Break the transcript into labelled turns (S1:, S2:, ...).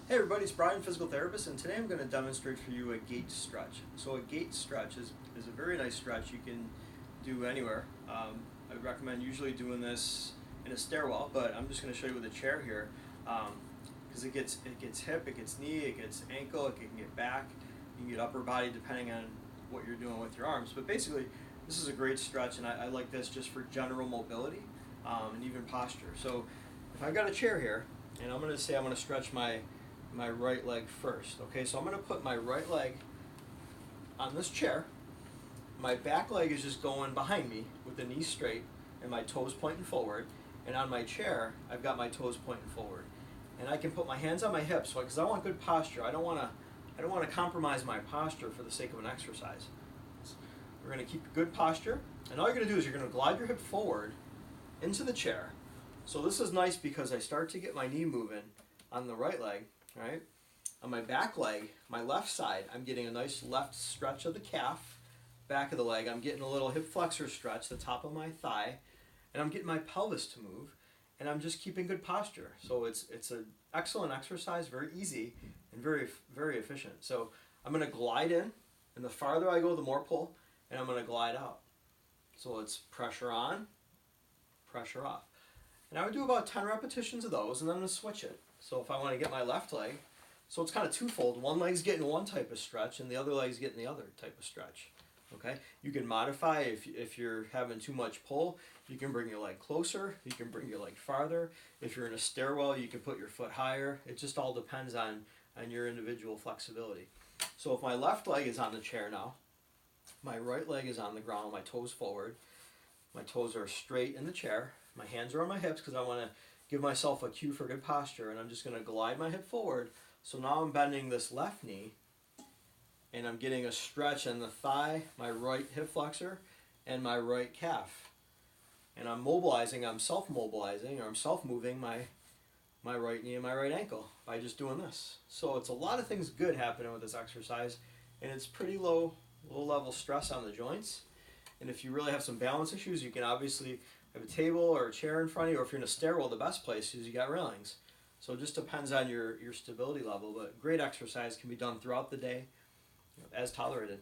S1: Hey everybody, it's Brian, physical therapist, and today I'm going to demonstrate for you a gait stretch. So a gait stretch is a very nice stretch you can do anywhere. I recommend usually doing this in a stairwell, but I'm just going to show you with a chair here because it gets hip, it gets knee, it gets ankle, it can get back, you can get upper body depending on what you're doing with your arms. But basically, this is a great stretch, and I like this just for general mobility and even posture. So if I got a chair here, and I'm going to stretch my right leg first. Okay, so I'm going to put my right leg on this chair. My back leg is just going behind me with the knees straight and my toes pointing forward. And on my chair, I've got my toes pointing forward. And I can put my hands on my hips because I want good posture. I don't want to compromise my posture for the sake of an exercise. We're going to keep good posture, and all you're going to do is you're going to glide your hip forward into the chair. So this is nice because I start to get my knee moving on the right leg. Right? On my back leg, my left side, I'm getting a nice left stretch of the calf, back of the leg. I'm getting a little hip flexor stretch, the top of my thigh, and I'm getting my pelvis to move, and I'm just keeping good posture. So it's an excellent exercise, very easy, and very efficient. So I'm going to glide in, and the farther I go, the more pull, and I'm going to glide out. So it's pressure on, pressure off. And I would do about 10 repetitions of those, and then I'm going to switch it. So if I want to get my left leg, so it's kind of twofold. One leg's getting one type of stretch, and the other leg's getting the other type of stretch. Okay? You can modify if you're having too much pull. You can bring your leg closer. You can bring your leg farther. If you're in a stairwell, you can put your foot higher. It just all depends on your individual flexibility. So if my left leg is on the chair now, my right leg is on the ground, my toes forward. My toes are straight in the chair. My hands are on my hips because I want to give myself a cue for good posture, and I'm just going to glide my hip forward. So now I'm bending this left knee, and I'm getting a stretch in the thigh, my right hip flexor, and my right calf. And I'm mobilizing, I'm self-mobilizing, or I'm self-moving my right knee and my right ankle by just doing this. So it's a lot of things good happening with this exercise, and it's pretty low level stress on the joints. And if you really have some balance issues, you can obviously have a table or a chair in front of you, or if you're in a stairwell, the best place is you got railings. So it just depends on your stability level, but great exercise can be done throughout the day as tolerated.